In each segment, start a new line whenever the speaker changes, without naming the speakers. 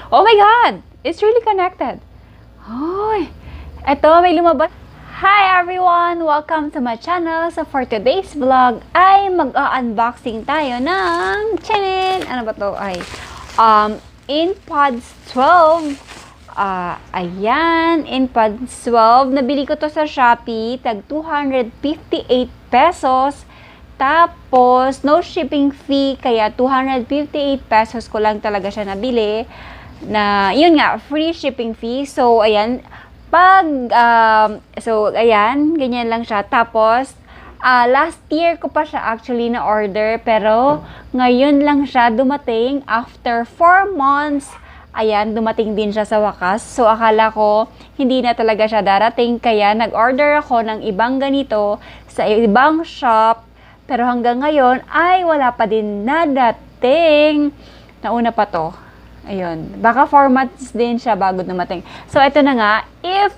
Oh my God! It's really connected. Hoy! Eto, may lumabas. Hi everyone! Welcome to my channel. So for today's vlog ay mag-unboxing tayo ng chanin! Ano ba to? inPods 12. Ayan, inPods 12. Nabili ko to sa Shopee. Tag 258 pesos. Tapos, no shipping fee. Kaya 258 pesos ko lang talaga siya nabili. Yun nga, free shipping fee. So, ayan. Ayan, ganyan lang siya. Tapos, last year ko pa siya actually na-order. Pero, ngayon lang siya dumating after 4 months. Ayan, dumating din siya sa wakas. So, akala ko, hindi na talaga siya darating. Kaya, nag-order ako ng ibang ganito sa ibang shop. Pero hanggang ngayon, ay wala pa din nadating. Nauna pa to. Ayun. Baka 4 months din siya bago dumating. So, ito na nga. If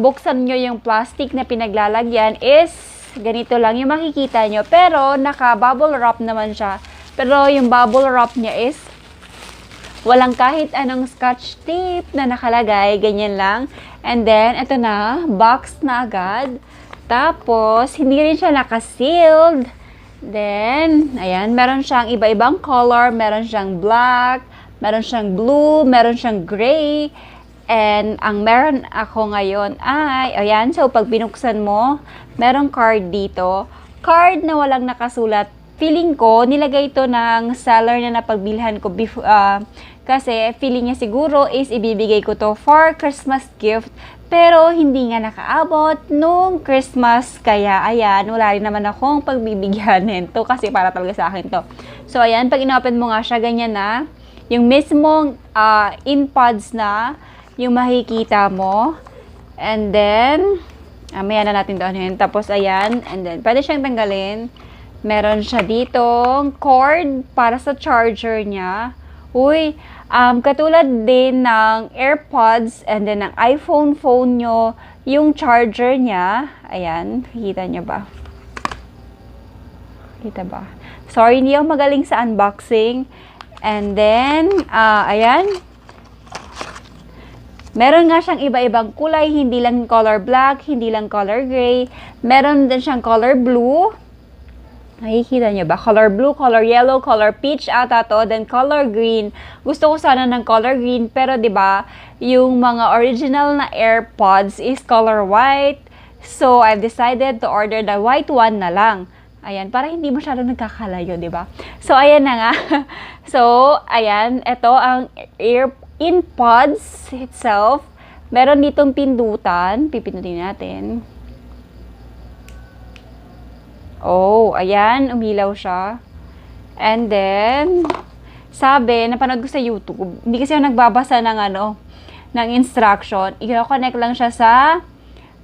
buksan nyo yung plastic na pinaglalagyan is ganito lang yung makikita nyo. Pero, naka-bubble wrap naman siya. Pero, yung bubble wrap niya is walang kahit anong scotch tape na nakalagay. Ganyan lang. And then, ito na. Box na agad. Tapos, hindi rin siya naka-sealed. Then, ayan. Meron siyang iba-ibang color. Meron siyang black. Meron siyang blue, meron siyang gray, and ang meron ako ngayon ay, ayan, so pag binuksan mo, merong card dito. Card na walang nakasulat. Feeling ko, nilagay ito ng seller na napagbilhan ko kasi feeling niya siguro is ibibigay ko to for Christmas gift. Pero hindi nga nakaabot nung Christmas. Kaya, ayan, wala rin naman akong pagbibigyan nito kasi para talaga sa akin to. So, ayan, pag inopen mo nga siya, ganyan na. Yung mismong inPods na yung makikita mo. And then, maya na natin doon yun. Tapos, ayan. And then, pwede siyang tanggalin. Meron siya ditong cord para sa charger niya. Uy, katulad din ng airpods and then ng iPhone phone nyo, yung charger niya. Ayan, kita nyo ba? Kita ba? Sorry, hindi ako magaling sa unboxing. And then, ayan. Meron nga siyang iba-ibang kulay. Hindi lang color black, hindi lang color gray. Meron din siyang color blue. Nakikita niyo ba? Color blue, color yellow, color peach ata to. Then color green. Gusto ko sana ng color green. Pero 'di ba yung mga original na AirPods is color white. So, I've decided to order the white one na lang. Ayan, para hindi masyado nagkakalayo, di ba? So, ayan na nga. So, ayan, ito ang inPods itself. Meron ditong pindutan. Pipindutin natin. Oh, ayan, umilaw siya. And then, sabi, napanood ko sa YouTube, hindi kasi ako nagbabasa ng instruction. I-connect lang siya sa,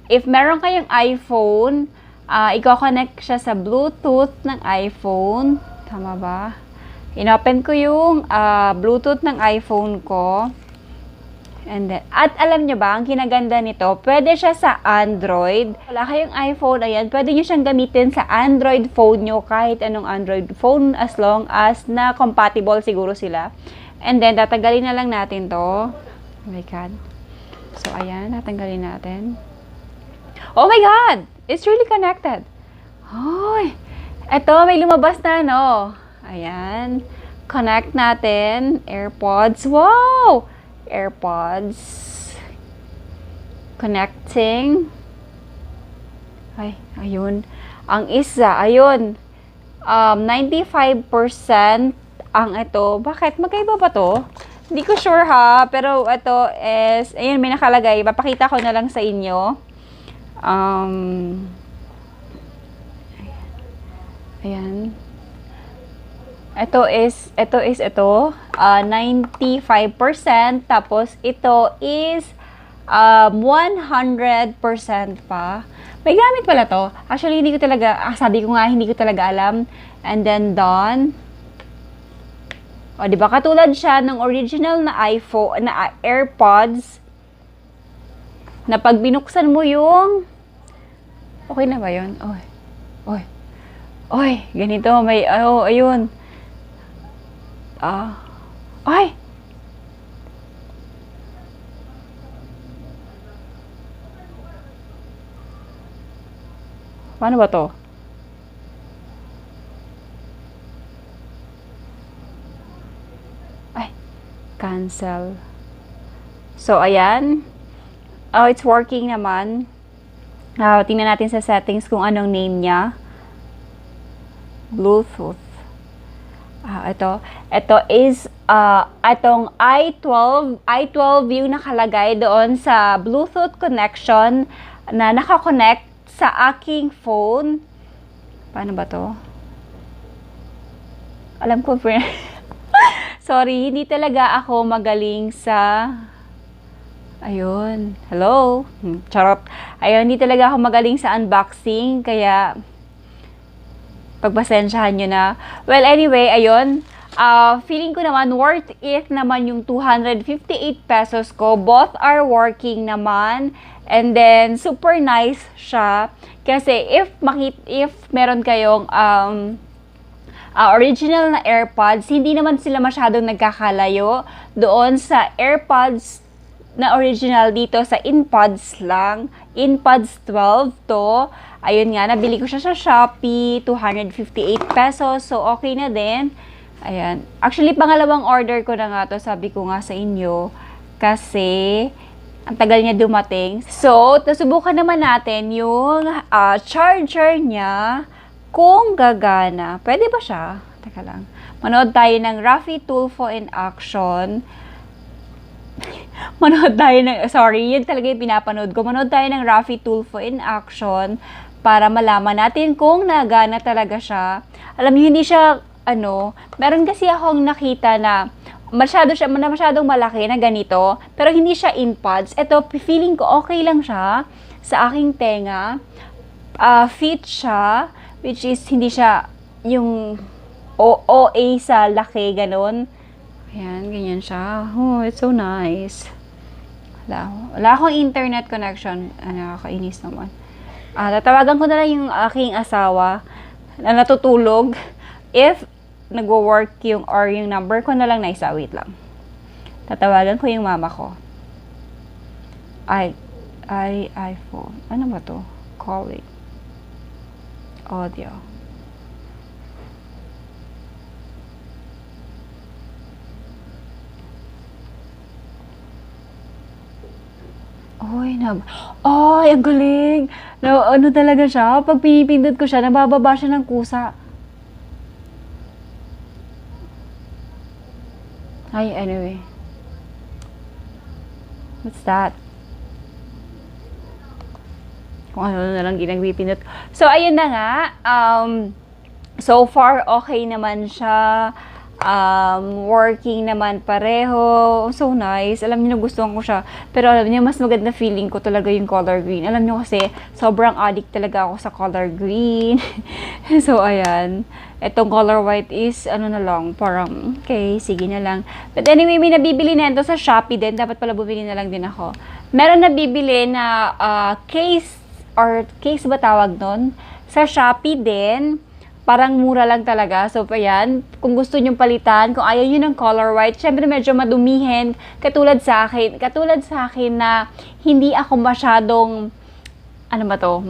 if meron kayong iPhone, i-connect siya sa Bluetooth ng iPhone. Tama ba? Inopen ko yung Bluetooth ng iPhone ko. And then, at alam nyo ba, ang kinaganda nito, pwede siya sa Android. Wala kayong iPhone, ayan, pwede nyo siyang gamitin sa Android phone nyo, kahit anong Android phone, as long as na compatible siguro sila. And then, tatanggalin na lang natin to. Oh my God. So, ayan, tatanggalin natin. Oh my God! It's really connected. Hoy! Eto, may lumabas na, no? Ayan. Connect natin. AirPods. Wow! AirPods. Connecting. Ay, ayun. Ang isa, ayun. 95% ang ito. Bakit? Magkaiba ba to? Hindi ko sure ha. Pero ito is, ayun, may nakalagay. Papakita ko na lang sa inyo. Ayan. Ito is 95%. Tapos, ito is 100% pa. May gamit pala to. Actually, hindi ko talaga, sabi ko nga, hindi ko talaga alam. And then, done. O, diba? Katulad siya ng original na iPhone, na AirPods. Na pag binuksan mo yung okay na ba yun? Oy, ganito may ayun. Ay. Paano ba to? Ay, cancel. So, ayan. Oh, it's working naman. Tingnan natin sa settings kung anong name niya. Bluetooth. Ito is, itong i12 yung nakalagay doon sa Bluetooth connection na nakakonect sa aking phone. Paano ba to? Alam ko, sorry, hindi talaga ako magaling sa... Ayun. Hello? Charot. Ayun, hindi talaga ako magaling sa unboxing, kaya pagpasensyahan nyo na. Well, anyway, ayun. Feeling ko naman worth it naman yung 258 pesos ko. Both are working naman. And then, super nice siya. Kasi if meron kayong original na AirPods, hindi naman sila masyadong nagkakalayo doon sa AirPods na original dito sa inPods lang. inPods 12 to. Ayun nga, nabili ko siya sa Shopee, 258 pesos. So, okay na din. Ayan. Actually, pangalawang order ko na nga to, sabi ko nga sa inyo. Kasi, ang tagal niya dumating. So, nasubukan naman natin yung charger niya kung gagana. Pwede ba siya? Teka lang. Manood tayo ng Rafi Tulfo in action. Yun talaga yung pinapanood ko. Manood tayo ng Rafi Tulfo in action para malaman natin kung nagana talaga siya. Alam niyo, hindi siya, meron kasi akong nakita na masyadong malaki na ganito, pero hindi siya inPods. Ito, feeling ko okay lang siya sa aking tenga. Fit siya, which is hindi siya yung OA sa laki, ganon. Ayan, ganyan siya. Oh, it's so nice. Wala akong internet connection. Nakakainis naman. Tatawagan ko na lang yung aking asawa na natutulog. If nagwo-work yung number ko na lang na isa. Wait lang. Tatawagan ko yung mama ko. iPhone. Ano ba to? Calling. Audio. Ay, ang galing. Ano talaga siya? Pag pinipindot ko siya, nabababa siya ng kusa. Ay, anyway. What's that? Kung ano na lang ginagpipindot. So, ayun na nga. So far, okay naman siya. Working naman pareho. So nice. Alam niyo, nagustuhan ko siya. Pero alam niyo, mas maganda feeling ko talaga yung color green. Alam niyo kasi, sobrang addict talaga ako sa color green. So, ayan. Etong color white is, na lang, parang, okay, sige na lang. But anyway, may nabibili na ito sa Shopee din. Dapat pala bumili na lang din ako. Meron nabibili na case ba tawag nun? Sa Shopee din. Parang mura lang talaga. So, ayan, kung gusto nyong palitan, kung ayaw nyo ng color white, syempre medyo madumihin. Katulad sa akin na hindi ako masyadong,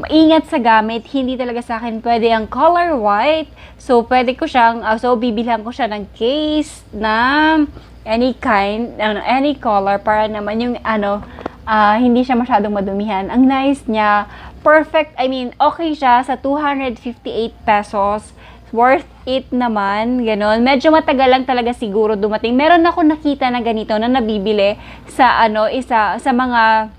maingat sa gamit. Hindi talaga sa akin pwede ang color white. So, bibilhan ko siya ng case na any kind, any color para naman yung, hindi siya masyadong madumihan. Ang nice niya, perfect, okay siya sa 258 pesos. Worth it naman, ganon. Medyo matagal lang talaga siguro dumating. Meron ako nakita na ganito na nabibili sa sa mga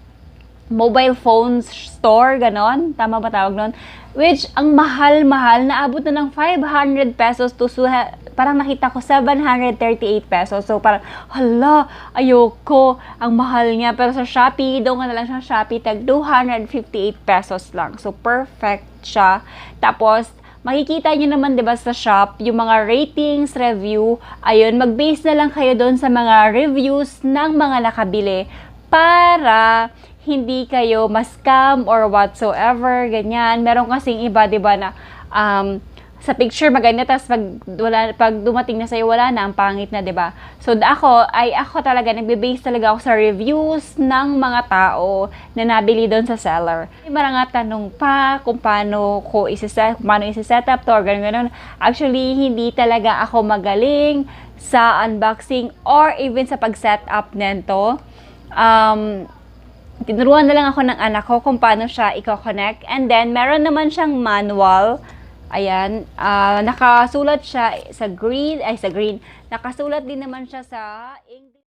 mobile phone store, ganon. Tama ba tawag nun? Which, ang mahal-mahal, naabot na ng 500 pesos to parang nakita ko 738 pesos. So, parang, hala, ayoko, ang mahal niya. Pero sa Shopee, doon ka na lang sa Shopee, tag 258 pesos lang. So, perfect siya. Tapos, makikita nyo naman, diba, sa shop, yung mga ratings, review, ayun, mag-base na lang kayo doon sa mga reviews ng mga nakabili para hindi kayo ma-scam or whatsoever, ganyan. Meron kasing iba, diba, na sa picture maganda, tapos pag dumating na sa'yo, wala na, ang pangit na, 'di ba? So, ako talaga, nagbe-base talaga ako sa reviews ng mga tao na nabili doon sa seller. May mga tanong pa kung paano i-set up to, or ganun. Actually, hindi talaga ako magaling sa unboxing or even sa pag-set up nito. Tinuruan na lang ako ng anak ko kung paano siya i-connect. And then, meron naman siyang manual. Ayan, nakasulat siya sa green, nakasulat din naman siya sa English.